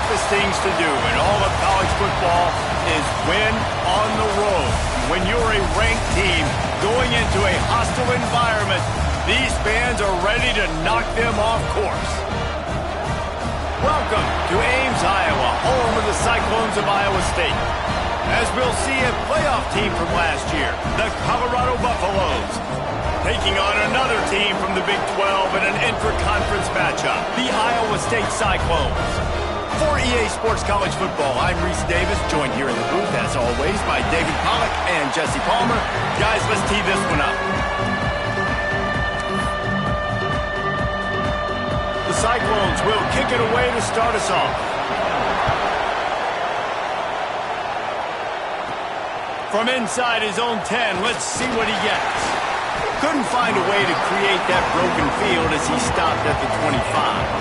toughest things to do in all of college football is win on the road. When you're a ranked team going into a hostile environment, these fans are ready to knock them off course. Welcome to Ames, Iowa, home of the Cyclones of Iowa State. As we'll see a playoff team from last year, the Colorado Buffaloes, taking on another team from the Big 12 in an intra-conference matchup, the Iowa State Cyclones. For EA Sports College Football, I'm Reese Davis, joined here in the booth, as always, by David Pollack and Jesse Palmer. Guys, let's tee this one up. The Cyclones will kick it away to start us off. From inside his own 10, let's see what he gets. Couldn't find a way to create that broken field as he stopped at the 25.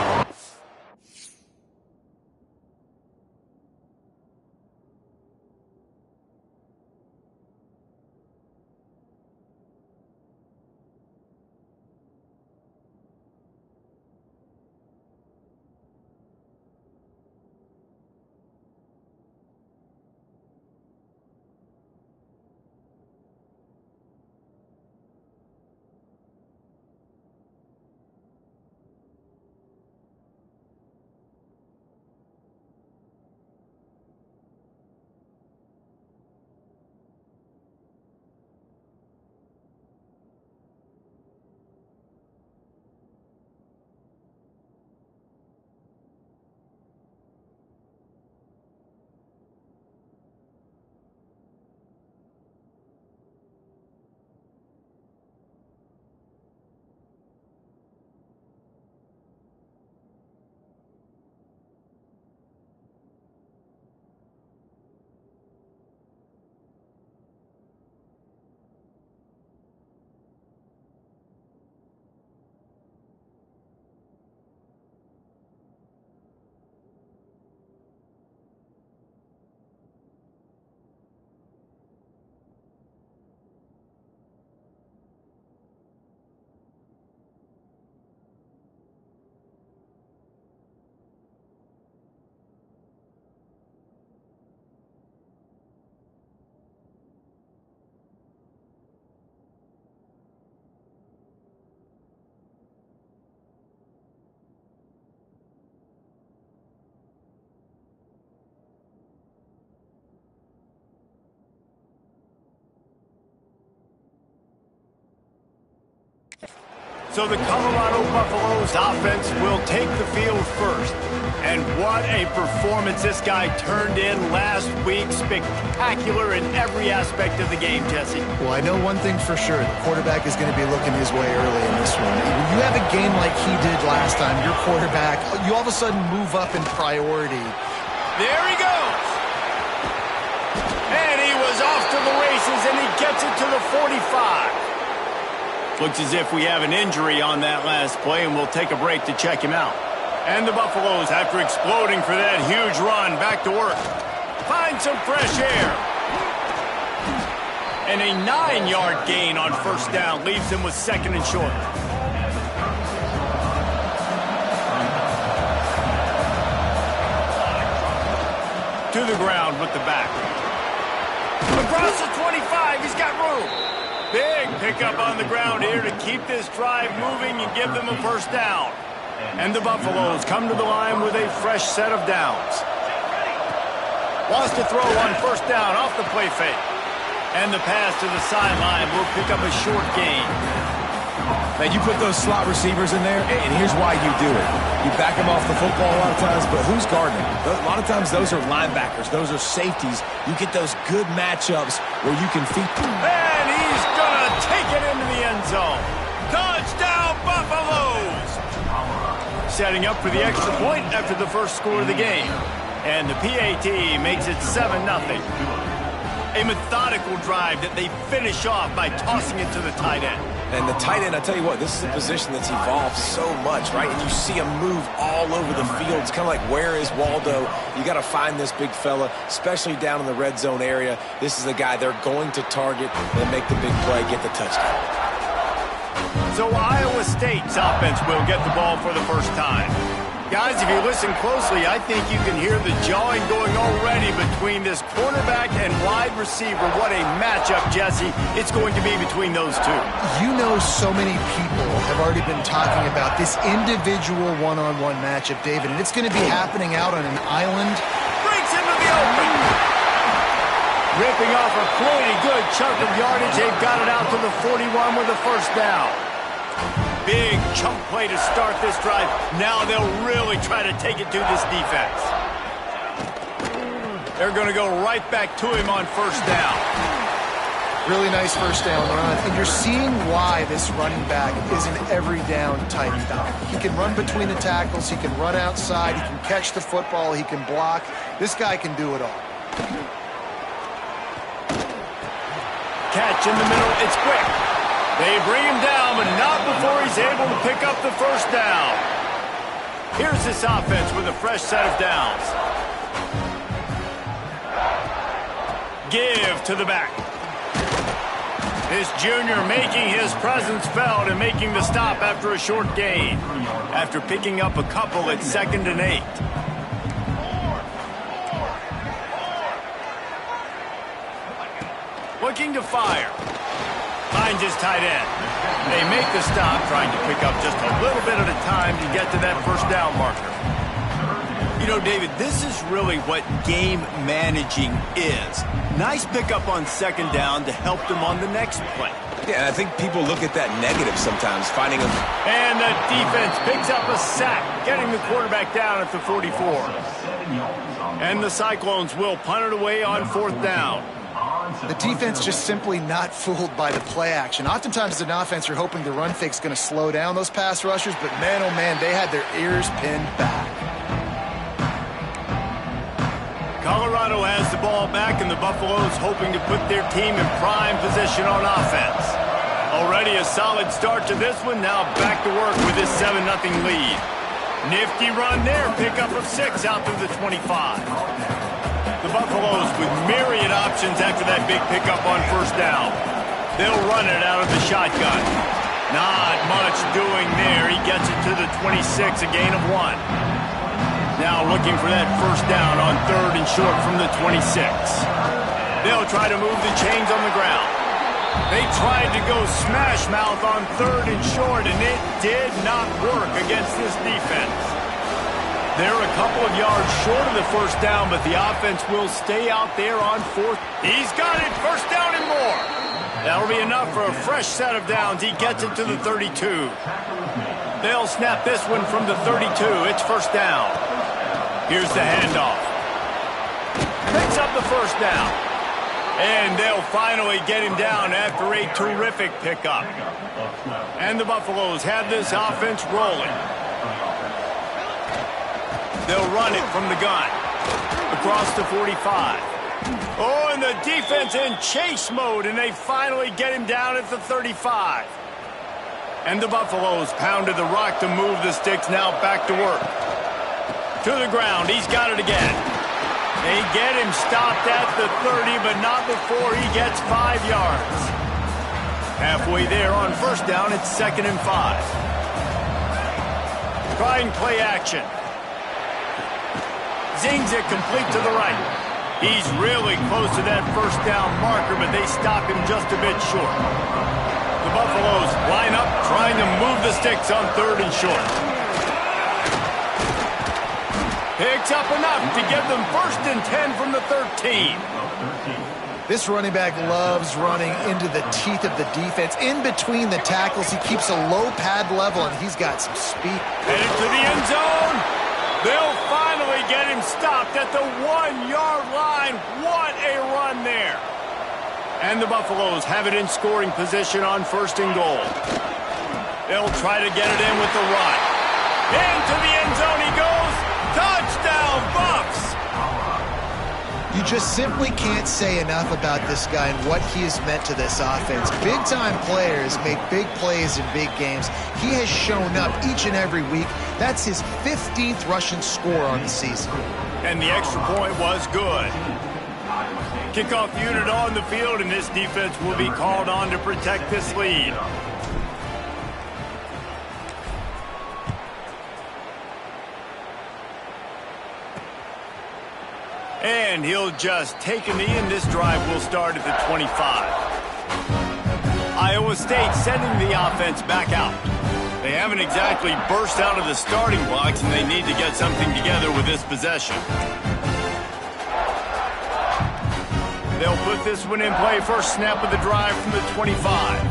So the Colorado Buffaloes offense will take the field first. And what a performance this guy turned in last week. Spectacular in every aspect of the game, Jesse. Well, I know one thing for sure. The quarterback is going to be looking his way early in this one. When you have a game like he did last time, your quarterback, you all of a sudden move up in priority. There he goes. And he was off to the races, and he gets it to the 45. Looks as if we have an injury on that last play, and we'll take a break to check him out. And the Buffaloes, after exploding for that huge run, back to work. Find some fresh air. And a 9-yard gain on first down leaves him with second and short. To the ground with the back. Across the 25, he's got room. Big pickup on the ground here to keep this drive moving and give them a first down. And the Buffaloes come to the line with a fresh set of downs. Wants to throw on first down off the play fake. And the pass to the sideline will pick up a short gain. Man, you put those slot receivers in there, and here's why you do it. You back them off the football a lot of times, but who's guarding them? A lot of times those are linebackers. Those are safeties. You get those good matchups where you can feed. And he's going to take it into the end zone. Touchdown, Buffaloes! Setting up for the extra point after the first score of the game. And the PAT makes it 7-0. A methodical drive that they finish off by tossing it to the tight end. And the tight end, I tell you what, this is a position that's evolved so much, right? And you see him move all over the field. It's kind of like, where is Waldo? You got to find this big fella, especially down in the red zone area. This is the guy they're going to target and make the big play, get the touchdown. So Iowa State's offense will get the ball for the first time. Guys, if you listen closely, I think you can hear the jawing going already between this quarterback and wide receiver. What a matchup, Jesse, it's going to be between those two. You know, so many people have already been talking about this individual one-on-one matchup, David, and it's going to be happening out on an island. Breaks into the open. Ripping off a pretty good chunk of yardage. They've got it out to the 41 with a first down. Big chunk play to start this drive. Now they'll really try to take it to this defense. They're going to go right back to him on first down. Really nice first down run. And you're seeing why this running back is an every down type guy. He can run between the tackles. He can run outside. He can catch the football. He can block. This guy can do it all. Catch in the middle. It's quick. They bring him down, but not before he's able to pick up the first down. Here's this offense with a fresh set of downs. Give to the back. This junior making his presence felt and making the stop after a short gain. After picking up a couple at 2nd and 8. Looking to fire. Finds his tight end. They make the stop, trying to pick up just a little bit at a time to get to that first down marker. You know, David, this is really what game managing is. Nice pickup on 2nd down to help them on the next play. Yeah, I think people look at that negative sometimes, finding them. And the defense picks up a sack, getting the quarterback down at the 44. And the Cyclones will punt it away on 4th down. The defense just simply not fooled by the play action. Oftentimes as an offense, you're hoping the run fake's going to slow down those pass rushers, but man, oh man, they had their ears pinned back. Colorado has the ball back, and the Buffaloes hoping to put their team in prime position on offense. Already a solid start to this one. Now back to work with this 7-0 lead. Nifty run there. Pickup of 6 out through the 25. The Buffaloes with myriad options after that big pickup on first down. They'll run it out of the shotgun. Not much doing there. He gets it to the 26, a gain of 1. Now looking for that first down on 3rd and short from the 26. They'll try to move the chains on the ground. They tried to go smash mouth on 3rd and short, and it did not work against this defense. They're a couple of yards short of the first down, but the offense will stay out there on 4th. He's got it, first down and more. That'll be enough for a fresh set of downs. He gets it to the 32. They'll snap this one from the 32. It's first down. Here's the handoff. Picks up the first down. And they'll finally get him down after a terrific pickup. And the Buffaloes have this offense rolling. They'll run it from the gun. Across the 45. Oh, and the defense in chase mode, and they finally get him down at the 35. And the Buffaloes pounded the rock to move the sticks, now back to work. To the ground, he's got it again. They get him stopped at the 30, but not before he gets 5 yards. Halfway there on first down, it's 2nd and 5. Trying play action. Zings it complete to the right. He's really close to that first down marker, but they stop him just a bit short. The Buffaloes line up, trying to move the sticks on 3rd and short. Picks up enough to give them 1st and 10 from the 13. This running back loves running into the teeth of the defense. In between the tackles, he keeps a low pad level, and he's got some speed. Headed to the end zone. They'll finally get him stopped at the 1-yard line. What a run there. And the Buffaloes have it in scoring position on 1st and goal. They'll try to get it in with the run. Into the end zone he goes. Touchdown, Buffs! You just simply can't say enough about this guy and what he has meant to this offense. Big-time players make big plays in big games. He has shown up each and every week. That's his 15th rushing score on the season. And the extra point was good. Kickoff unit on the field, and this defense will be called on to protect this lead. And he'll just take a knee, and this drive will start at the 25. Iowa State sending the offense back out. They haven't exactly burst out of the starting blocks, and they need to get something together with this possession. They'll put this one in play. First snap of the drive from the 25.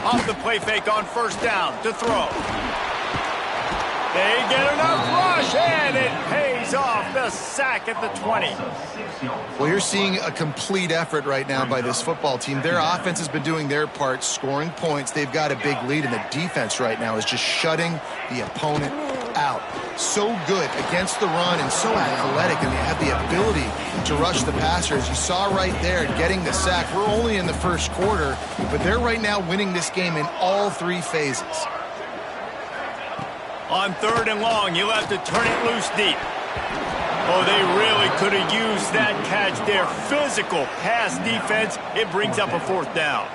Off the play fake on first down to throw. They get enough rush, and it pays off. The sack at the 20. Well, you're seeing a complete effort right now by this football team. Their offense has been doing their part, scoring points. They've got a big lead, and the defense right now is just shutting the opponent out. So good against the run and so athletic, and they have the ability to rush the passer. As you saw right there, getting the sack. We're only in the first quarter, but they're right now winning this game in all three phases. On third and long, he'll have to turn it loose deep. Oh, they really could have used that catch there. Physical pass defense. It brings up a fourth down.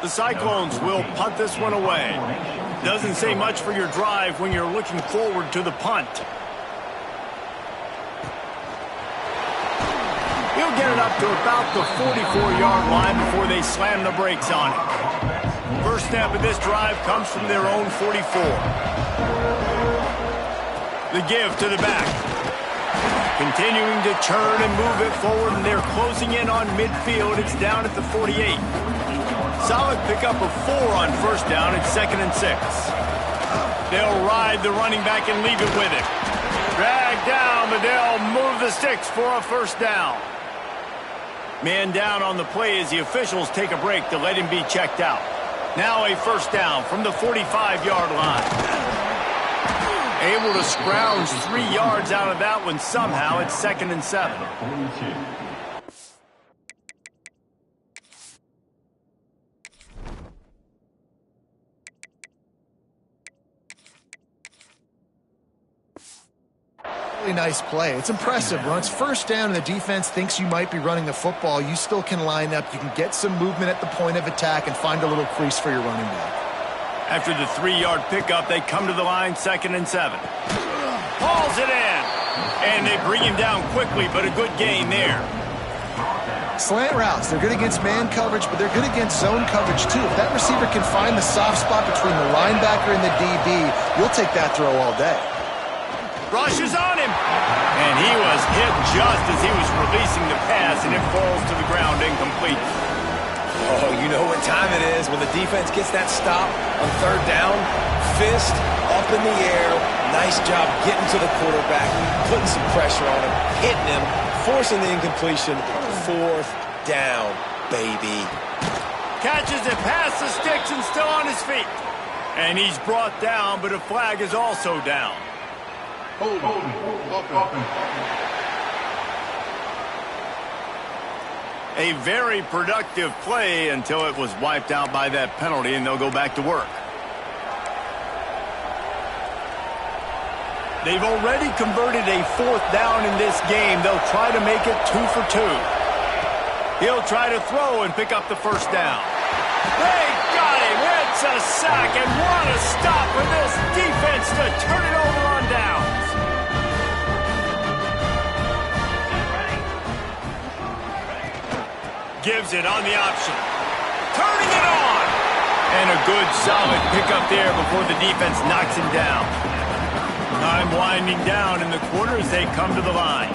The Cyclones will punt this one away. Doesn't say much for your drive when you're looking forward to the punt. He'll get it up to about the 44-yard line before they slam the brakes on it. First snap of this drive comes from their own 44. The give to the back. Continuing to turn and move it forward, and they're closing in on midfield. It's down at the 48. Solid pickup of 4 on first down. It's 2nd and 6. They'll ride the running back and leave it with him. Drag down, but they'll move the sticks for a first down. Man down on the play as the officials take a break to let him be checked out. Now a first down from the 45-yard line. Able to scrounge 3 yards out of that one somehow. It's 2nd and 7. Really nice play. It's impressive. When it's first down and the defense thinks you might be running the football, you still can line up. You can get some movement at the point of attack and find a little crease for your running back. After the 3-yard pickup, they come to the line, 2nd and 7. Hauls it in. And they bring him down quickly, but a good gain there. Slant routes, they're good against man coverage, but they're good against zone coverage too. If that receiver can find the soft spot between the linebacker and the DB, you'll take that throw all day. Rushes on him. And he was hit just as he was releasing the pass, and it falls to the ground incomplete. Oh, you know what time it is when the defense gets that stop on third down. Fist up in the air. Nice job getting to the quarterback, putting some pressure on him, hitting him, forcing the incompletion. Fourth down, baby. Catches it past the sticks and still on his feet. And he's brought down, but a flag is also down. A very productive play until it was wiped out by that penalty, and they'll go back to work. They've already converted a fourth down in this game. They'll try to make it 2 for 2. He'll try to throw and pick up the first down. They got him. It's a sack, and what a stop for this defense to turn it over on downs. Gives it on the option. Turning it on. And a good solid pickup there before the defense knocks him down. Time winding down in the quarter as they come to the line.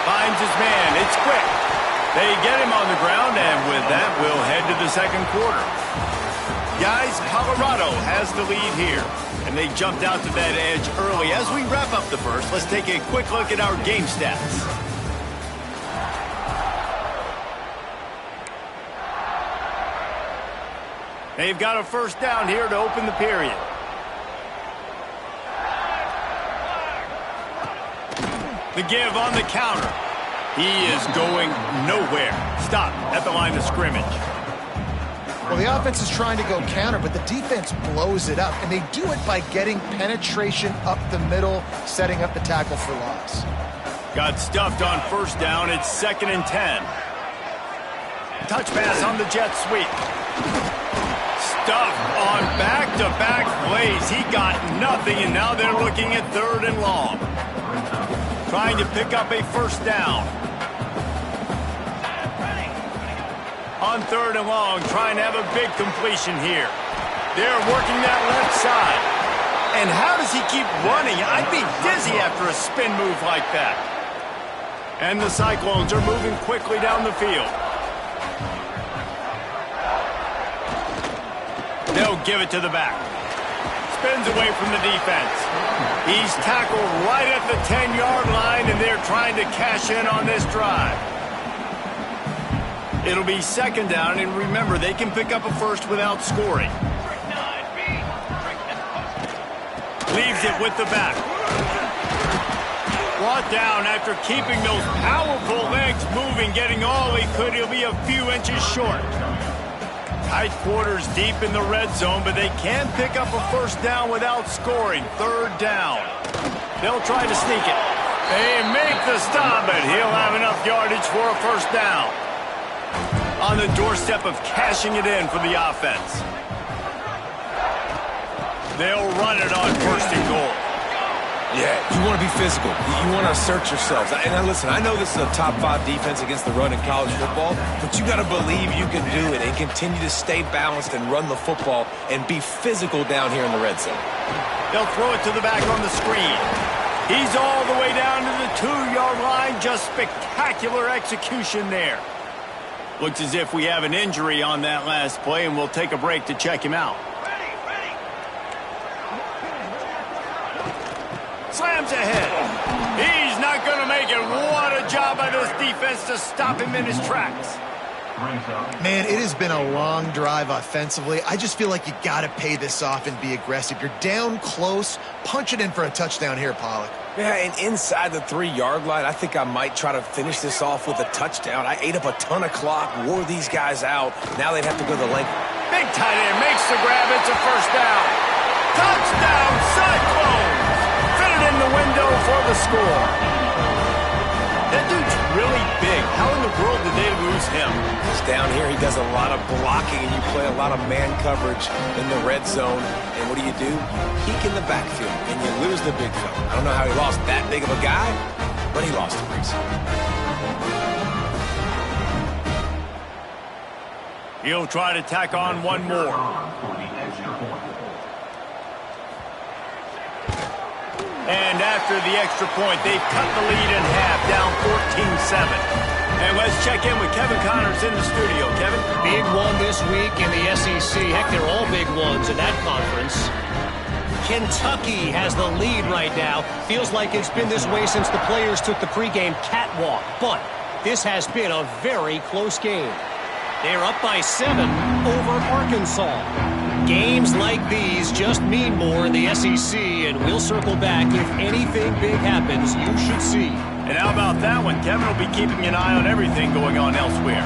Finds his man. It's quick. They get him on the ground, and with that, we'll head to the second quarter. Guys, Colorado has the lead here, and they jumped out to that edge early. As we wrap up the first, let's take a quick look at our game stats. They've got a first down here to open the period. The give on the counter. He is going nowhere. Stop at the line of scrimmage. Well, the offense is trying to go counter, but the defense blows it up, and they do it by getting penetration up the middle, setting up the tackle for loss. Got stuffed on first down. It's 2nd and 10. Touch pass on the jet sweep. stuff on back-to-back plays. He got nothing, and now they're looking at 3rd and long. Trying to pick up a first down. On 3rd and long, trying to have a big completion here. They're working that left side. And how does he keep running? I'd be dizzy after a spin move like that. And the Cyclones are moving quickly down the field. They'll give it to the back. Spins away from the defense. He's tackled right at the 10-yard line, and they're trying to cash in on this drive. It'll be 2nd down, and remember, they can pick up a first without scoring. Leaves it with the back. Brought down after keeping those powerful legs moving, getting all he could. He'll be a few inches short. Tight quarters deep in the red zone, but they can pick up a first down without scoring. 3rd down. They'll try to sneak it. They make the stop, but he'll have enough yardage for a first down. On the doorstep of cashing it in for the offense. They'll run it on 1st and goal. Yeah, you want to be physical. You want to assert yourselves. And now listen, I know this is a top 5 defense against the run in college football, but you got to believe you can do it and continue to stay balanced and run the football and be physical down here in the red zone. They'll throw it to the back on the screen. He's all the way down to the 2-yard line. Just spectacular execution there. Looks as if we have an injury on that last play, and we'll take a break to check him out. Slams ahead. He's not going to make it. What a job by this defense to stop him in his tracks. Man, it has been a long drive offensively. I just feel like you got to pay this off and be aggressive. You're down close. Punch it in for a touchdown here, Pollock. Yeah, and inside the 3-yard line, I think I might try to finish this off with a touchdown. I ate up a ton of clock, wore these guys out. Now they'd have to go the length. Big tight end makes the grab. It's a first down. Touchdown, Cyclones! Fit it in the window for the score. That dude's really big. How in the world did they lose him? He's down here. He does a lot of blocking, and you play a lot of man coverage in the red zone. And what do? Peek in the backfield, and you lose the big fella. I don't know how he lost that big of a guy, but he lost him recently. He'll try to tack on one more. And after the extra point, they've cut the lead in half, down 14-7. And let's check in with Kevin Connors in the studio. Kevin? Big one this week in the SEC. Heck, they're all big ones in that conference. Kentucky has the lead right now. Feels like it's been this way since the players took the pregame catwalk. But this has been a very close game. They're up by 7 over Arkansas. Games like these just mean more in the SEC, and we'll circle back. If anything big happens, you should see. And how about that one? Kevin will be keeping an eye on everything going on elsewhere.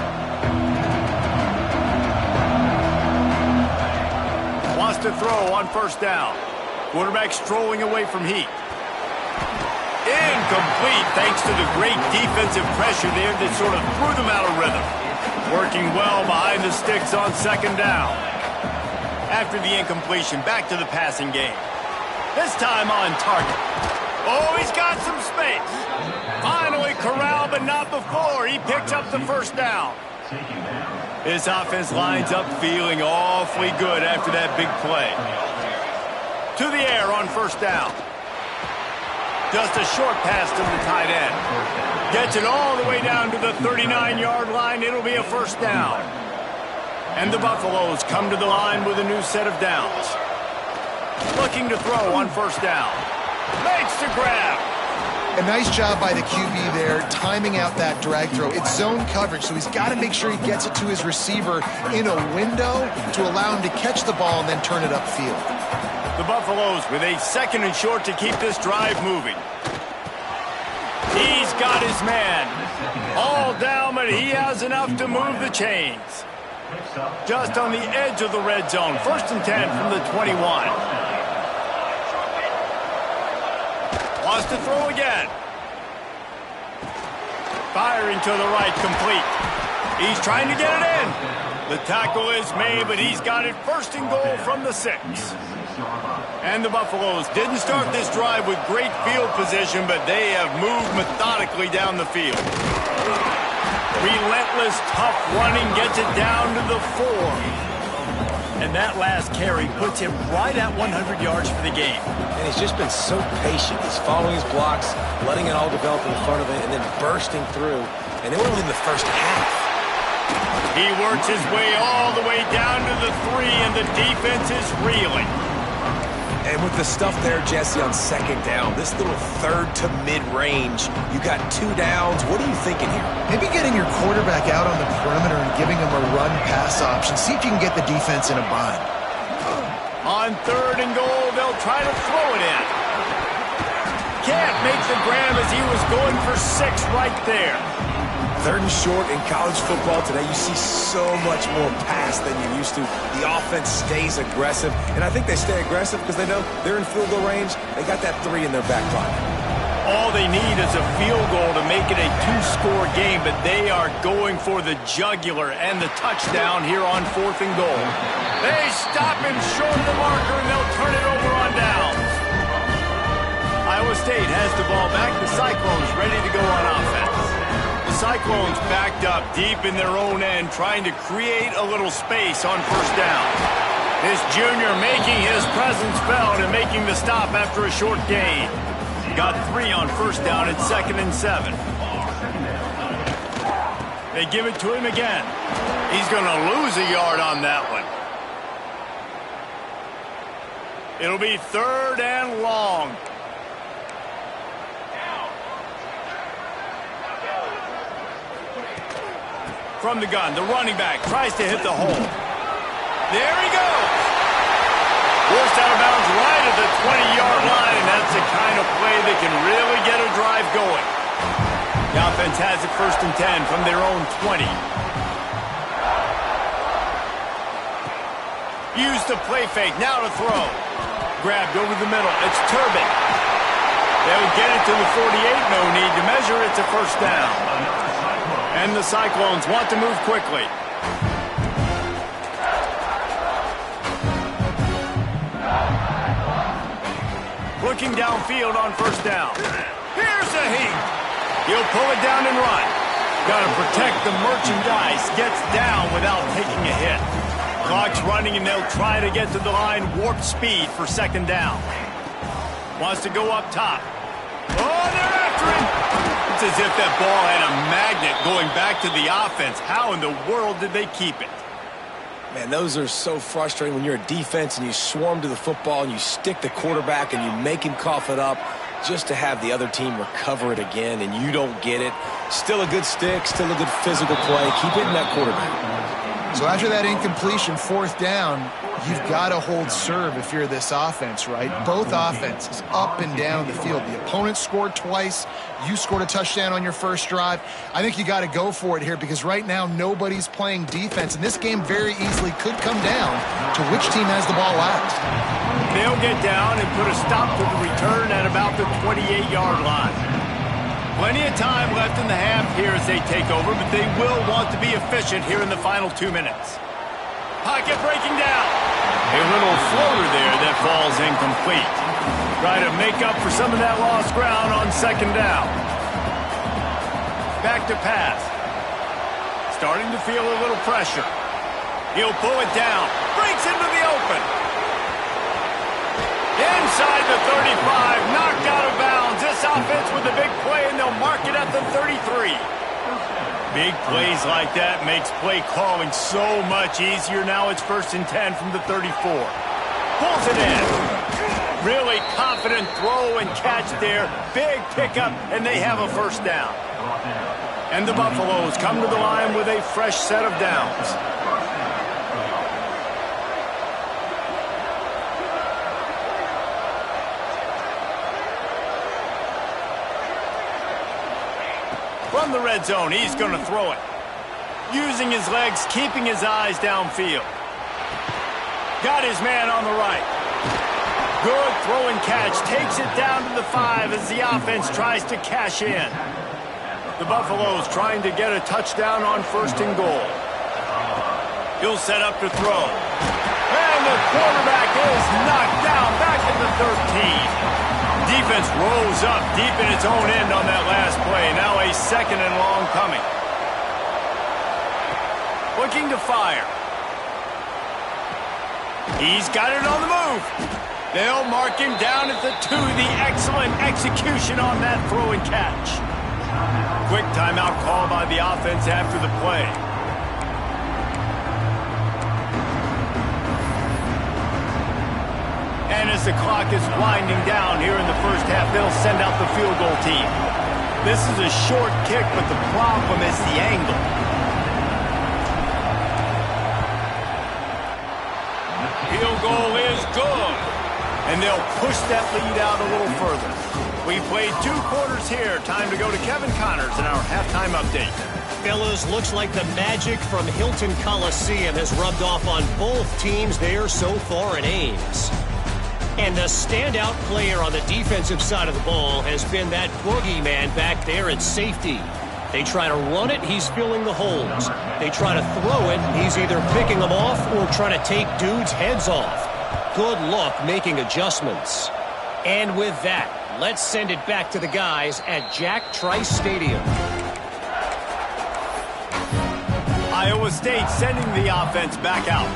Wants to throw on first down. Quarterback strolling away from heat. Incomplete thanks to the great defensive pressure there that sort of threw them out of rhythm. Working well behind the sticks on second down. After the incompletion, back to the passing game. This time on target. Oh, he's got some space. Finally corralled, but not before. He picks up the first down. This offense lines up feeling awfully good after that big play. To the air on first down. Just a short pass to the tight end. Gets it all the way down to the 39-yard line. It'll be a first down. And the Buffaloes come to the line with a new set of downs. Looking to throw on first down. Makes the grab. A nice job by the QB there, timing out that drag throw. It's zone coverage, so he's got to make sure he gets it to his receiver in a window to allow him to catch the ball and then turn it upfield. The Buffaloes with a second and short to keep this drive moving. He's got his man. All down, but he has enough to move the chains. Just on the edge of the red zone. First and 10 from the 21. Wants to throw again. Firing to the right, complete. He's trying to get it in. The tackle is made, but he's got it first and goal from the 6. And the Buffaloes didn't start this drive with great field position, but they have moved methodically down the field. Relentless, tough running gets it down to the 4. And that last carry puts him right at 100 yards for the game. And he's just been so patient. He's following his blocks, letting it all develop in front of him, and then bursting through. And they were only in the first half. He works his way all the way down to the 3, and the defense is reeling. And with the stuff there, Jesse, on second down, this little third to mid-range, you got 2 downs. What are you thinking here? Maybe getting your quarterback out on the perimeter and giving him a run-pass option. See if you can get the defense in a bind. On 3rd and goal, they'll try to throw it in. Can't make the grab as he was going for 6 right there. 3rd and short in college football today, you see so much more pass than you used to. The offense stays aggressive, and I think they stay aggressive because they know they're in field goal range. They got that 3 in their back pocket. All they need is a field goal to make it a 2-score game, but they are going for the jugular and the touchdown here on 4th and goal. They stop him short of the marker, and they'll turn it over on downs. Iowa State has the ball back. The Cyclones ready to go on offense. Cyclones backed up deep in their own end, trying to create a little space on 1st down. This junior making his presence felt and making the stop after a short gain. Got 3 on 1st down at 2nd and 7. They give it to him again. He's going to lose a yard on that one. It'll be 3rd and long. From the gun, the running back tries to hit the hole. There he goes. Forced out of bounds right at the 20-yard line, and that's the kind of play that can really get a drive going. The offense has it 1st and 10 from their own 20. Use the play fake, now to throw. Grabbed over the middle, it's Turbin. They'll get it to the 48, no need to measure, it's a 1st down. And the Cyclones want to move quickly. Looking downfield on 1st down. Here's a heat. He'll pull it down and run. Got to protect the merchandise. Gets down without taking a hit. Clock's running, and they'll try to get to the line warp speed for 2nd down. Wants to go up top. Oh, they're after him. It's as if that ball had a magnet going back to the offense. How in the world did they keep it? Man, those are so frustrating when you're a defense and you swarm to the football and you stick the quarterback and you make him cough it up just to have the other team recover it again and you don't get it. Still a good stick, still a good physical play. Keep hitting that quarterback. So after that incompletion, 4th down, you've got to hold serve if you're this offense, right? Both offenses up and down the field. The opponent scored twice. You scored a touchdown on your 1st drive. I think you got to go for it here because right now nobody's playing defense, and this game very easily could come down to which team has the ball last. They'll get down and put a stop to the return at about the 28-yard line. Plenty of time left in the half here as they take over, but they will want to be efficient here in the final 2 minutes. Pocket breaking down. A little floater there that falls incomplete. Try to make up for some of that lost ground on 2nd down. Back to pass. Starting to feel a little pressure. He'll pull it down. Breaks into the open. Inside the 35, knocked out of bounds. This offense with a big play, and they'll mark it at the 33. Big plays like that makes play calling so much easier. Now it's 1st and 10 from the 34. Pulls it in. Really confident throw and catch there. Big pickup, and they have a 1st down. And the Buffaloes come to the line with a fresh set of downs. From the red zone, he's going to throw it. Using his legs, keeping his eyes downfield. Got his man on the right. Good throw and catch. Takes it down to the 5 as the offense tries to cash in. The Buffaloes trying to get a touchdown on 1st and goal. He'll set up to throw. And the quarterback is knocked down back at the 13. Defense rolls up deep in its own end on that last play. Now a 2nd and long coming. Looking to fire. He's got it on the move. They'll mark him down at the 2. The excellent execution on that throw and catch. Quick timeout call by the offense after the play. And as the clock is winding down here in the first half, they'll send out the field goal team. This is a short kick, but the problem is the angle. Field goal is good. And they'll push that lead out a little further. We played 2 quarters here. Time to go to Kevin Connors in our halftime update. Fellas, looks like the magic from Hilton Coliseum has rubbed off on both teams there so far in Ames. And the standout player on the defensive side of the ball has been that boogeyman back there at safety. They try to run it, he's filling the holes. They try to throw it, he's either picking them off or trying to take dudes' heads off. Good luck making adjustments. And with that, let's send it back to the guys at Jack Trice Stadium. Iowa State sending the offense back out.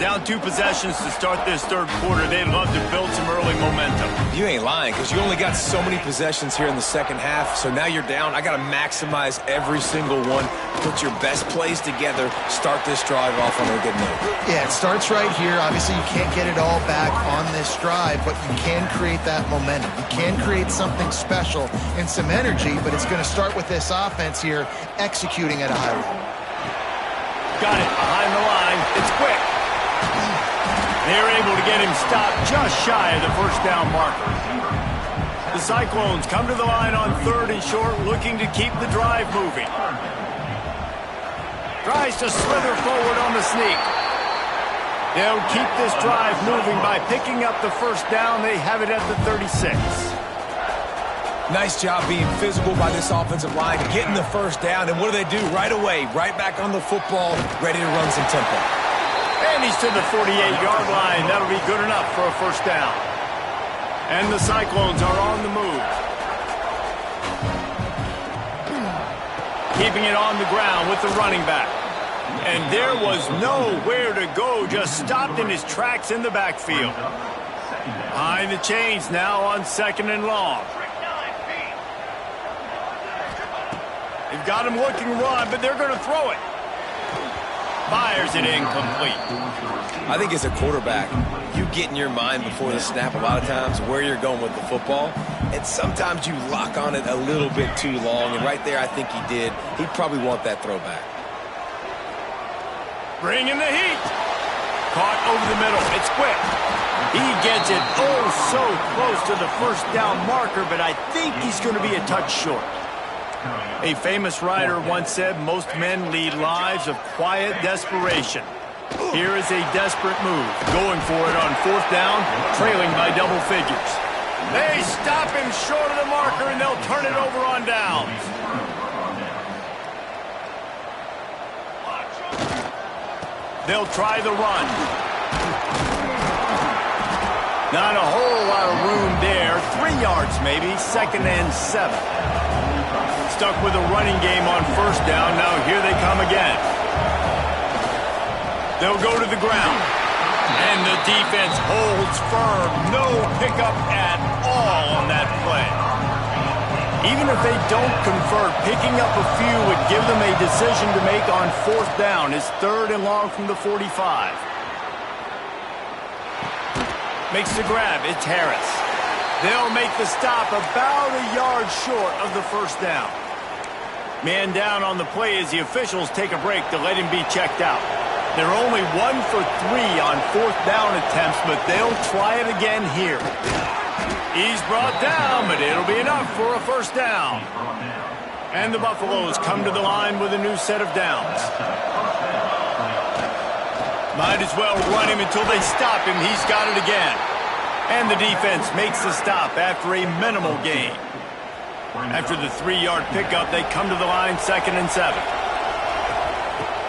Down 2 possessions to start this 3rd quarter. They'd love to build some early momentum. You ain't lying, because you only got so many possessions here in the 2nd half, so now you're down. I got to maximize every single one. Put your best plays together. Start this drive off on a good note. Yeah, it starts right here. Obviously, you can't get it all back on this drive, but you can create that momentum. You can create something special and some energy, but it's going to start with this offense here executing at a high level. Got it behind the line. It's quick. They're able to get him stopped just shy of the 1st down marker. The Cyclones come to the line on 3rd and short, looking to keep the drive moving. Tries to slither forward on the sneak. They'll keep this drive moving by picking up the 1st down. They have it at the 36. Nice job being physical by this offensive line, getting the 1st down, and what do they do right away? Right back on the football, ready to run some tempo. And he's to the 48-yard line. That'll be good enough for a 1st down. And the Cyclones are on the move. Keeping it on the ground with the running back. And there was nowhere to go, just stopped in his tracks in the backfield. Behind the chains now on 2nd and long. They've got him looking run, but they're going to throw it. Fires it incomplete. I think as a quarterback, you get in your mind before the snap a lot of times where you're going with the football, and sometimes you lock on it a little bit too long, and right there I think he did. He'd probably want that throwback. Bringing the heat. Caught over the middle. It's quick. He gets it so close to the 1st down marker, but I think he's going to be a touch short. A famous writer once said, most men lead lives of quiet desperation. Here is a desperate move. Going for it on 4th down, trailing by double figures. They stop him short of the marker, and they'll turn it over on downs. They'll try the run. Not a whole lot of room there. 3 yards maybe, 2nd and 7. Stuck with a running game on 1st down. Now here they come again. They'll go to the ground. And the defense holds firm. No pickup at all on that play. Even if they don't convert, picking up a few would give them a decision to make on 4th down. It's 3rd and long from the 45. Makes the grab. It's Harris. They'll make the stop about a yard short of the 1st down. Man down on the play as the officials take a break to let him be checked out. They're only 1 for 3 on 4th down attempts, but they'll try it again here. He's brought down, but it'll be enough for a 1st down. And the Buffaloes come to the line with a new set of downs. Might as well run him until they stop him. He's got it again. And the defense makes the stop after a minimal gain. After the 3-yard pickup, they come to the line 2nd and 7.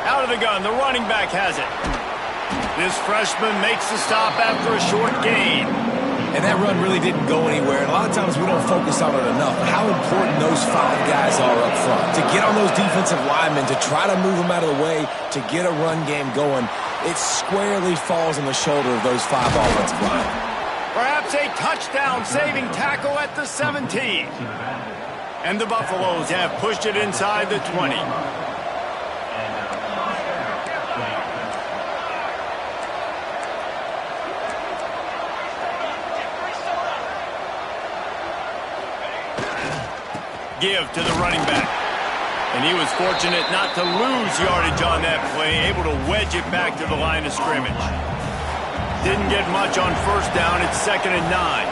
Out of the gun, the running back has it. This freshman makes the stop after a short gain. And that run really didn't go anywhere. And a lot of times we don't focus on it enough. How important those 5 guys are up front. To get on those defensive linemen, to try to move them out of the way, to get a run game going, it squarely falls on the shoulder of those 5 offensive linemen. Perhaps a touchdown-saving tackle at the 17. And the Buffaloes have pushed it inside the 20. Give to the running back. And he was fortunate not to lose yardage on that play, able to wedge it back to the line of scrimmage. Didn't get much on first down. It's 2nd and 9.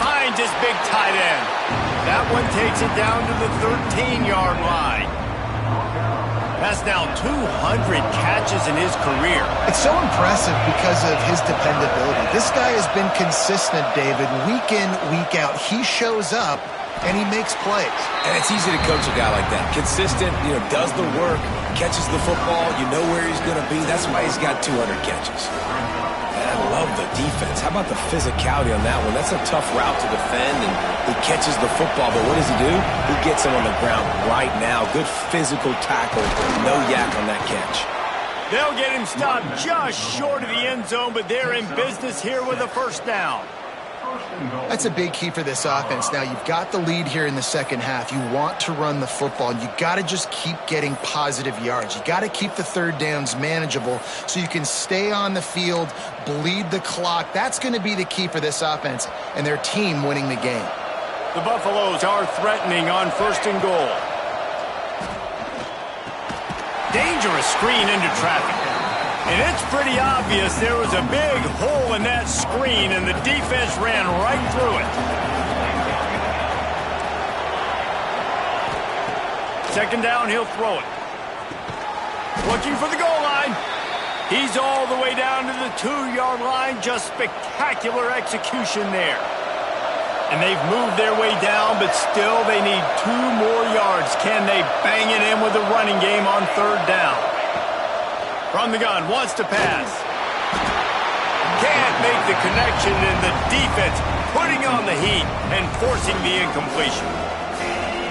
Finds his big tight end. That one takes it down to the 13-yard line. That's now 200 catches in his career. It's so impressive because of his dependability. This guy has been consistent, David, week in, week out. He shows up, and he makes plays. And it's easy to coach a guy like that. Consistent, does the work, catches the football, you know where he's going to be. That's why he's got 200 catches. And I love the defense. How about the physicality on that one? That's a tough route to defend, and he catches the football. But what does he do? He gets him on the ground right now. Good physical tackle. No yak on that catch. They'll get him stopped just short of the end zone, but they're in business here with a first down. That's a big key for this offense. Now, you've got the lead here in the second half. You want to run the football. You got to just keep getting positive yards. You got to keep the third downs manageable so you can stay on the field, bleed the clock. That's going to be the key for this offense and their team winning the game. The Buffaloes are threatening on 1st and goal. Dangerous screen into traffic. And it's pretty obvious there was a big hole in that screen, and the defense ran right through it. 2nd down, he'll throw it. Looking for the goal line. He's all the way down to the 2-yard line. Just spectacular execution there. And they've moved their way down, but still they need 2 more yards. Can they bang it in with a running game on 3rd down? From the gun, wants to pass. Can't make the connection, and the defense putting on the heat and forcing the incompletion.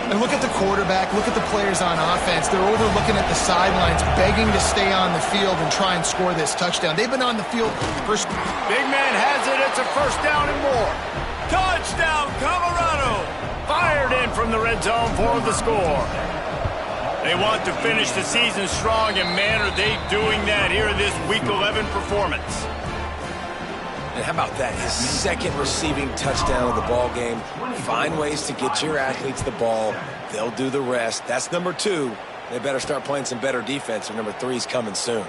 And look at the quarterback, look at the players on offense. They're overlooking at the sidelines, begging to stay on the field and try and score this touchdown. They've been on the field for... Big man has it. It's a first down and more. Touchdown, Colorado! Fired in from the red zone for the score. They want to finish the season strong, and man, are they doing that here in this Week 11 performance. And how about that? His 2nd receiving touchdown of the ball game. Find ways to get your athletes the ball. They'll do the rest. That's number 2. They better start playing some better defense, or number 3 is coming soon.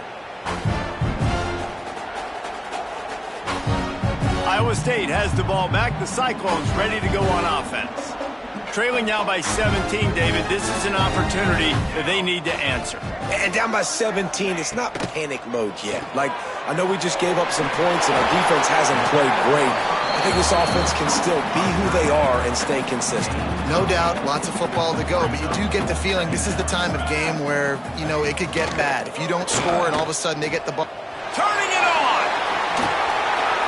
Iowa State has the ball back. The Cyclones ready to go on offense. Trailing now by 17, David. This is an opportunity that they need to answer. And down by 17, it's not panic mode yet. Like, I know we just gave up some points and our defense hasn't played great. I think this offense can still be who they are and stay consistent. No doubt, lots of football to go, but you do get the feeling this is the time of game where, it could get bad. If you don't score and all of a sudden they get the ball. Turning it on!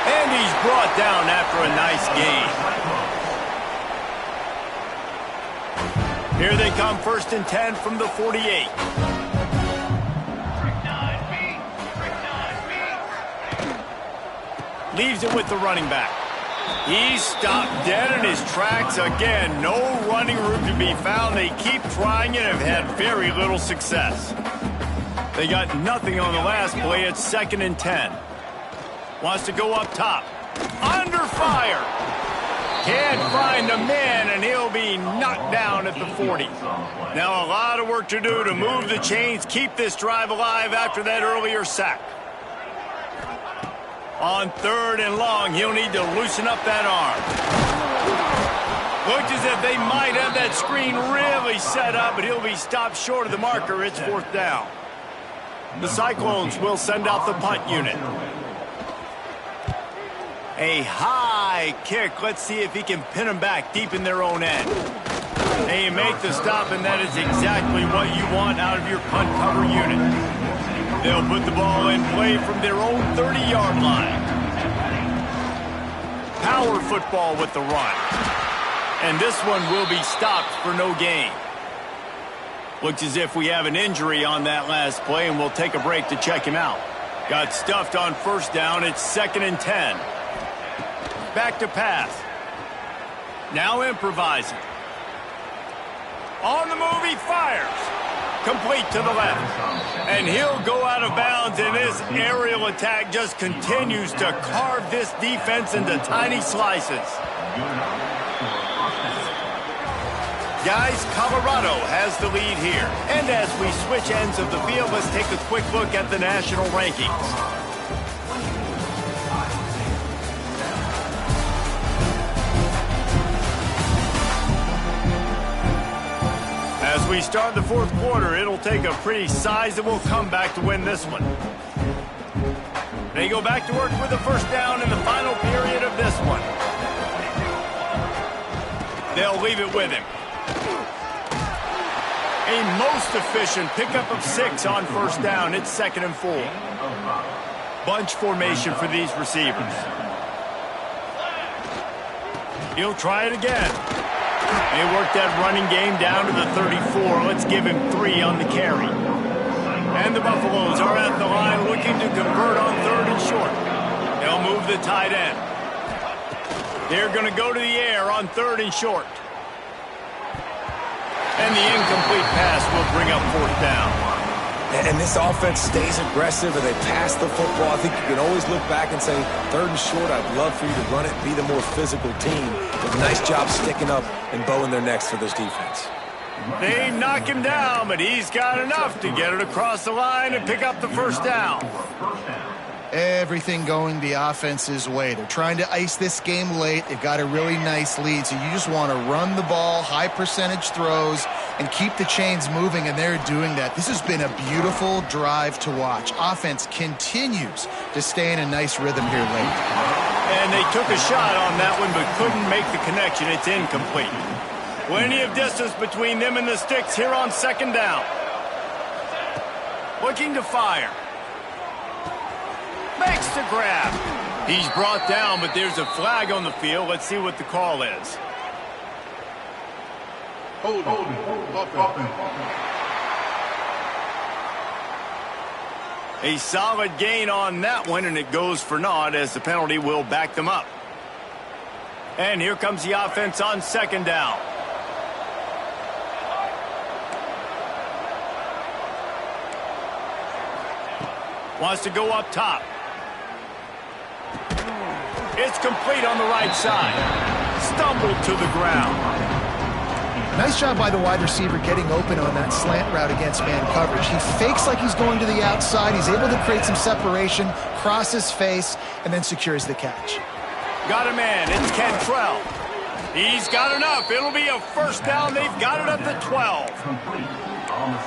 And he's brought down after a nice gain. Here they come, 1st and 10 from the 48. Leaves it with the running back. He's stopped dead in his tracks again. No running room to be found. They keep trying and have had very little success. They got nothing on the last play. It's 2nd and 10. Wants to go up top. Under fire. Can't find a man, and he'll be knocked down at the 40. Now a lot of work to do to move the chains, keep this drive alive after that earlier sack. On 3rd and long, he'll need to loosen up that arm. Looks as if they might have that screen really set up, but he'll be stopped short of the marker. It's 4th down. The Cyclones will send out the punt unit. A high kick. Let's see if he can pin them back deep in their own end. They make the stop, and that is exactly what you want out of your punt cover unit. They'll put the ball in play from their own 30-yard line. Power football with the run. And this one will be stopped for no gain. Looks as if we have an injury on that last play, and we'll take a break to check him out. Got stuffed on first down. It's 2nd and 10. Back to pass. Now improvising. On the move, he fires. Complete to the left. And he'll go out of bounds, and this aerial attack just continues to carve this defense into tiny slices. Guys, Colorado has the lead here. And as we switch ends of the field, let's take a quick look at the national rankings. As we start the fourth quarter, it'll take a pretty sizable comeback to win this one. They go back to work with the first down in the final period of this one. They'll leave it with him. A most efficient pickup of 6 on first down. It's 2nd and 4. Bunch formation for these receivers. He'll try it again. They work that running game down to the 34. Let's give him 3 on the carry. And the Buffaloes are at the line looking to convert on 3rd and short. They'll move the tight end. They're going to go to the air on 3rd and short. And the incomplete pass will bring up 4th down. And this offense stays aggressive and they pass the football. I think you can always look back and say, 3rd and short, I'd love for you to run it, be the more physical team. But nice job sticking up and bowing their necks for this defense. They knock him down, but he's got enough to get it across the line and pick up the first down. Everything going the offense's way. They're trying to ice this game late. They've got a really nice lead, so you just want to run the ball, high percentage throws, and keep the chains moving, and they're doing that. This has been a beautiful drive to watch. Offense continues to stay in a nice rhythm here late. And they took a shot on that one, but couldn't make the connection. It's incomplete. Plenty of distance between them and the sticks here on 2nd down. Looking to fire. Makes the grab. He's brought down, but there's a flag on the field. Let's see what the call is. Hold on. A solid gain on that one, and it goes for naught as the penalty will back them up. And here comes the offense on 2nd down. Wants to go up top. It's complete on the right side. Stumbled to the ground. Nice job by the wide receiver getting open on that slant route against man coverage. He fakes like he's going to the outside. He's able to create some separation, cross his face, and then secures the catch. Got a man. It's Cantrell. He's got enough. It'll be a first down. They've got it at the 12.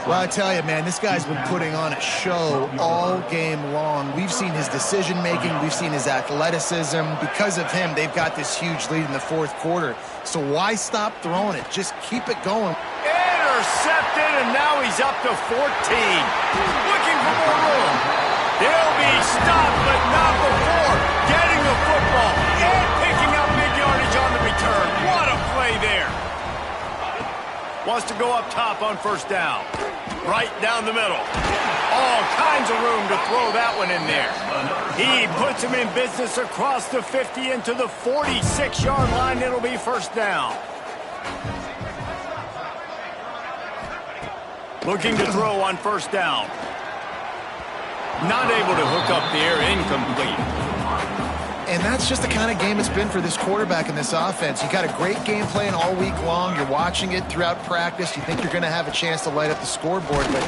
Well, I tell you, man, this guy's been putting on a show all game long. We've seen his decision-making. We've seen his athleticism. Because of him, they've got this huge lead in the fourth quarter. So why stop throwing it? Just keep it going. Intercepted, and now he's up to 14. Looking for more room. They'll be stopped, but not before getting the football and picking up big yardage on the return. What a play there. Wants to go up top on first down. Right down the middle. All kinds of room to throw that one in there. He puts him in business across the 50 into the 46-yard line. It'll be first down. Looking to throw on first down. Not able to hook up there. Incomplete. And that's just the kind of game it's been for this quarterback in this offense. You got a great game plan all week long. You're watching it throughout practice. You think you're going to have a chance to light up the scoreboard, but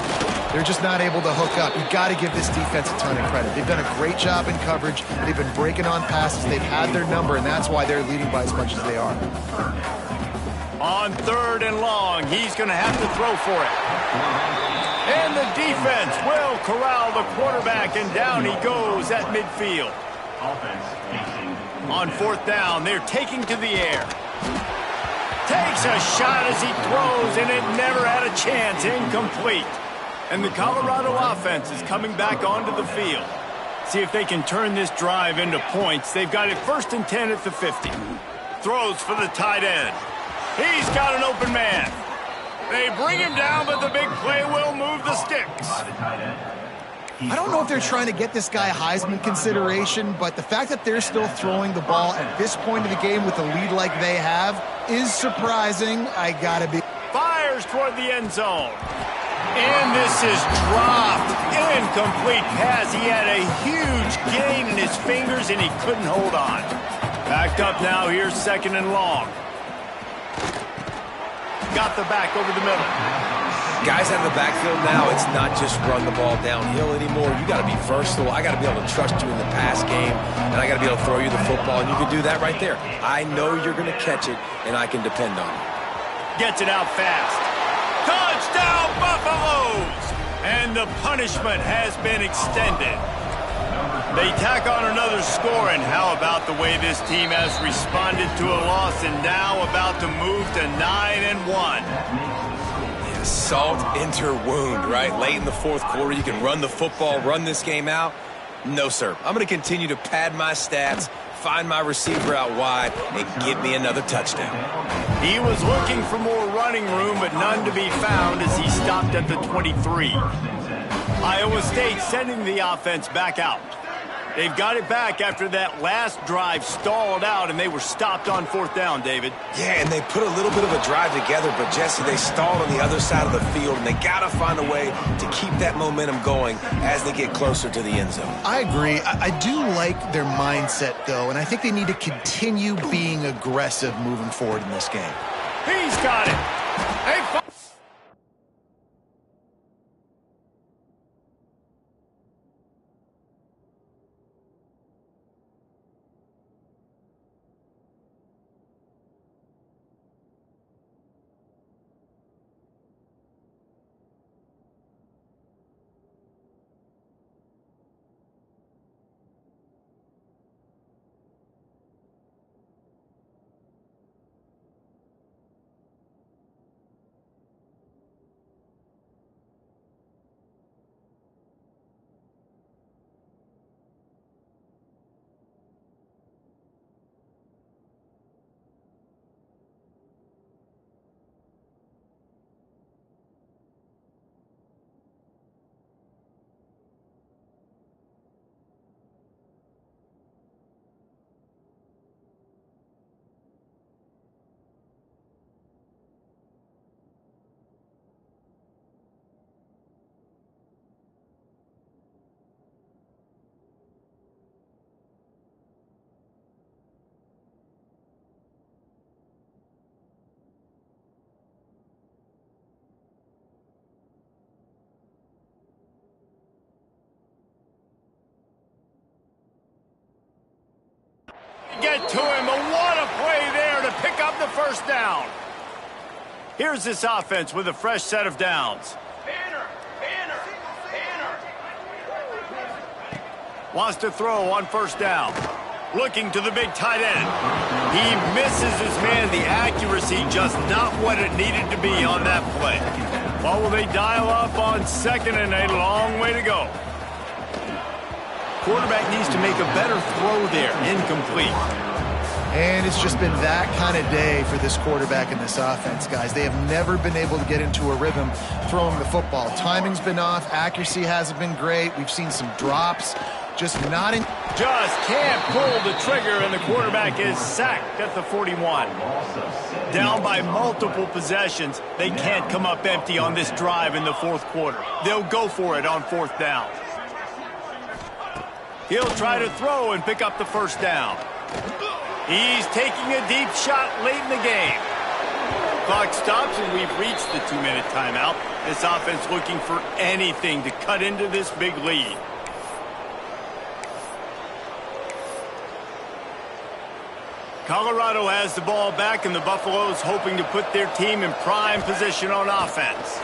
they're just not able to hook up. You got to give this defense a ton of credit. They've done a great job in coverage. They've been breaking on passes. They've had their number, and that's why they're leading by as much as they are. On 3rd and long, he's going to have to throw for it. And the defense will corral the quarterback, and down he goes at midfield. On 4th down, they're taking to the air. Takes a shot as he throws, and it never had a chance. Incomplete. And the Colorado offense is coming back onto the field. See if they can turn this drive into points. They've got it 1st and 10 at the 50. Throws for the tight end. He's got an open man. They bring him down, but the big play will move the sticks. I don't know if they're trying to get this guy Heisman consideration, but the fact that they're still throwing the ball at this point of the game with a lead like they have is surprising. I gotta be. Fires toward the end zone. And this is dropped. Incomplete pass. He had a huge gain in his fingers, and he couldn't hold on. Backed up now. Here's 2nd and long. Got the back over the middle. Guys out of the backfield now, it's not just run the ball downhill anymore. You got to be versatile. I got to be able to trust you in the pass game, and I got to be able to throw you the football, and you can do that right there. I know you're going to catch it, and I can depend on you. Gets it out fast. Touchdown, Buffaloes! And the punishment has been extended. They tack on another score, and how about the way this team has responded to a loss and now about to move to 9-1. Salt into wound, right? Late in the 4th quarter, you can run the football, run this game out. No, sir. I'm going to continue to pad my stats, find my receiver out wide, and get me another touchdown. He was looking for more running room, but none to be found as he stopped at the 23. Iowa State sending the offense back out. They've got it back after that last drive stalled out, and they were stopped on 4th down, David. Yeah, and they put a little bit of a drive together, but, Jesse, they stalled on the other side of the field, and they got to find a way to keep that momentum going as they get closer to the end zone. I agree. I do like their mindset, though, and I think they need to continue being aggressive moving forward in this game. He's got it. Get to him, and what a play there to pick up the 1st down. Here's this offense with a fresh set of downs. Wants to throw on 1st down. Looking to the big tight end. He misses his man. The accuracy just not what it needed to be on that play. Well, will they dial up on 2nd and a long way to go? Quarterback needs to make a better throw there. Incomplete. And it's just been that kind of day for this quarterback and this offense, guys. They have never been able to get into a rhythm throwing the football. Timing's been off. Accuracy hasn't been great. We've seen some drops. Just not in. Just can't pull the trigger, and the quarterback is sacked at the 41. Down by multiple possessions. They can't come up empty on this drive in the 4th quarter. They'll go for it on 4th down. He'll try to throw and pick up the 1st down. He's taking a deep shot late in the game. Clock stops, and we've reached the 2-minute timeout. This offense looking for anything to cut into this big lead. Colorado has the ball back, and the Buffaloes hoping to put their team in prime position on offense.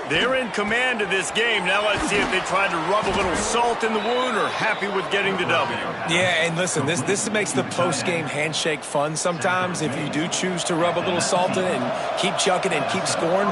They're in command of this game. Now let's see if they try to rub a little salt in the wound or happy with getting the W. Yeah, and listen, this makes the post-game handshake fun sometimes. If you do choose to rub a little salt in it and keep chucking and keep scoring,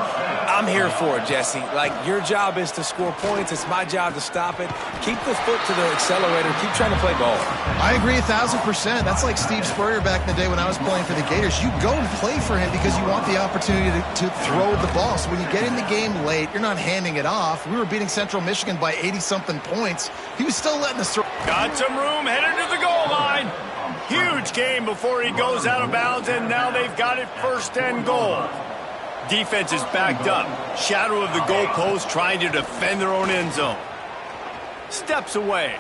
I'm here for it, Jesse. Like, your job is to score points. It's my job to stop it. Keep the foot to the accelerator. Keep trying to play ball. I agree 1,000%. That's like Steve Spurrier back in the day when I was playing for the Gators. You go and play for him because you want the opportunity to throw the ball. So when you get in the game late, you're not handing it off. We were beating Central Michigan by 80-something points. He was still letting us throw. Got some room, headed to the goal line. Huge game before he goes out of bounds, and now they've got it 1st and goal. Defense is backed up. Shadow of the goalpost trying to defend their own end zone. Steps away.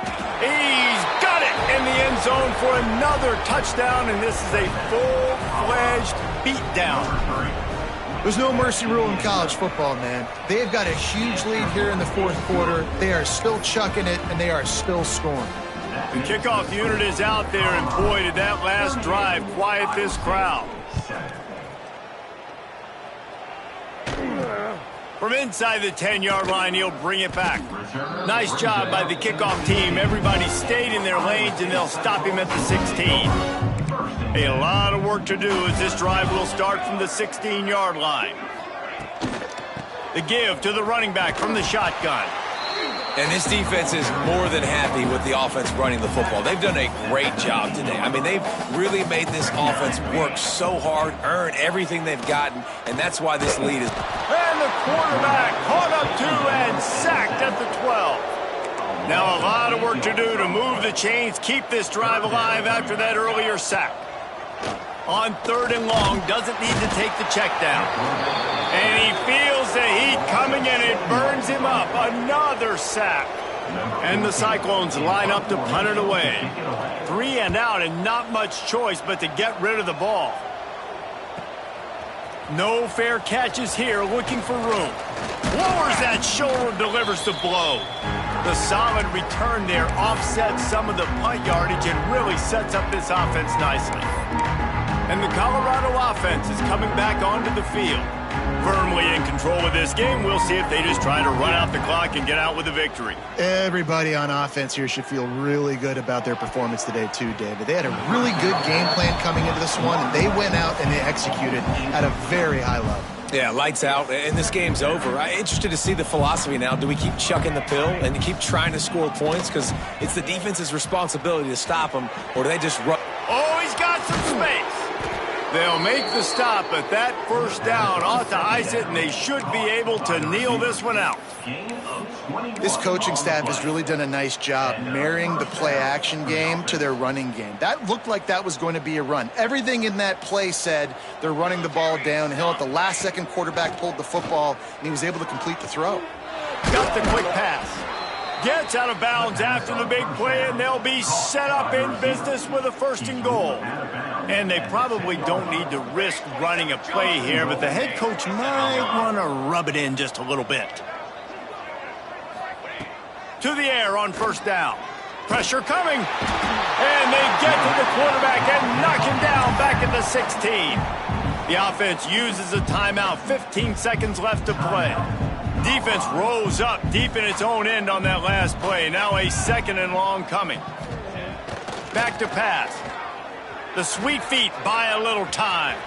He's got it in the end zone for another touchdown, and this is a full-fledged beatdown. There's no mercy rule in college football, man. They've got a huge lead here in the 4th quarter. They are still chucking it, and they are still scoring. The kickoff unit is out there, and boy, did that last drive quiet this crowd. From inside the 10-yard line, he'll bring it back. Nice job by the kickoff team. Everybody stayed in their lanes, and they'll stop him at the 16. A lot of work to do as this drive will start from the 16-yard line. The give to the running back from the shotgun. And this defense is more than happy with the offense running the football. They've done a great job today. I mean, they've really made this offense work so hard, earn everything they've gotten, and that's why this lead is... And the quarterback caught up to and sacked at the 12. Now a lot of work to do to move the chains, keep this drive alive after that earlier sack. On 3rd and long, doesn't need to take the check down. And he feels the heat coming, and it burns him up. Another sack. And the Cyclones line up to punt it away. 3 and out, and not much choice but to get rid of the ball. No fair catches here, looking for room. Lowers that shoulder, delivers the blow. The solid return there offsets some of the punt yardage and really sets up this offense nicely. And the Colorado offense is coming back onto the field. Firmly in control of this game. We'll see if they just try to run out the clock and get out with a victory. Everybody on offense here should feel really good about their performance today too, David. They had a really good game plan coming into this one, and they went out and they executed at a very high level. Yeah, lights out, and this game's over. I'm interested to see the philosophy now. Do we keep chucking the pill and keep trying to score points? Because it's the defense's responsibility to stop them, or do they just run? Oh, he's got some space. They'll make the stop, but that 1st down ought to ice it, and they should be able to kneel this one out. This coaching staff has really done a nice job marrying the play-action game to their running game. That looked like that was going to be a run. Everything in that play said they're running the ball downhill. At the last second, quarterback pulled the football, and he was able to complete the throw. Got the quick pass. Gets out of bounds after the big play, and they'll be set up in business with a 1st and goal. And they probably don't need to risk running a play here, but the head coach might want to rub it in just a little bit. To the air on 1st down. Pressure coming. And they get to the quarterback and knock him down back at the 16. The offense uses a timeout. 15 seconds left to play. Defense rose up deep in its own end on that last play. Now a 2nd and long coming. Back to pass. The sweet feet buy a little time.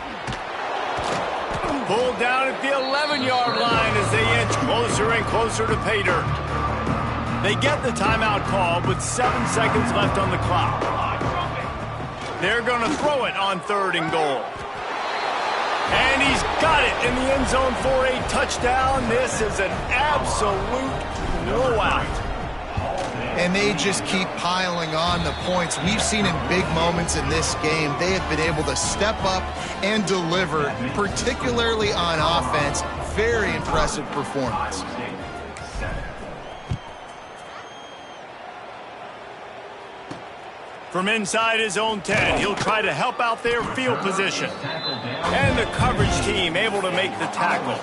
Pulled down at the 11-yard line as they inch closer and closer to pay dirt. They get the timeout called with 7 seconds left on the clock. They're going to throw it on 3rd and goal. And he's got it in the end zone for a touchdown. This is an absolute blowout. And they just keep piling on the points. We've seen in big moments in this game, they have been able to step up and deliver, particularly on offense. Very impressive performance. From inside his own 10, he'll try to help out their field position. And the coverage team able to make the tackle.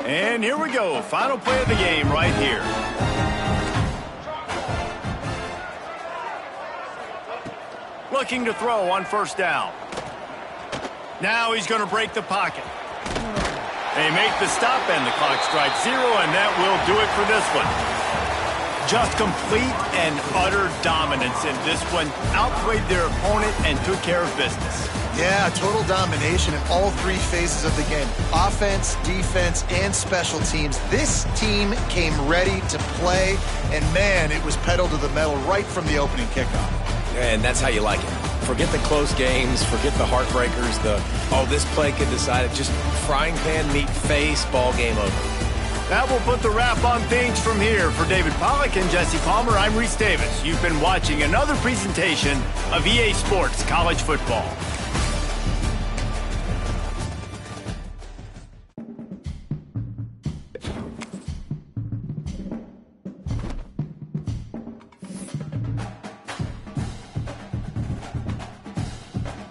And here we go. Final play of the game right here. Looking to throw on 1st down. Now he's going to break the pocket. They make the stop, and the clock strikes 0, and that will do it for this one. Just complete and utter dominance in this one. Outplayed their opponent and took care of business. Yeah, total domination in all three phases of the game. Offense, defense, and special teams. This team came ready to play, and man, it was pedal to the metal right from the opening kickoff. And that's how you like it. Forget the close games, forget the heartbreakers, this play could decide it. Just frying pan meet face, ball game over. That will put the wrap on things from here. For David Pollack and Jesse Palmer, I'm Reese Davis. You've been watching another presentation of EA Sports College Football.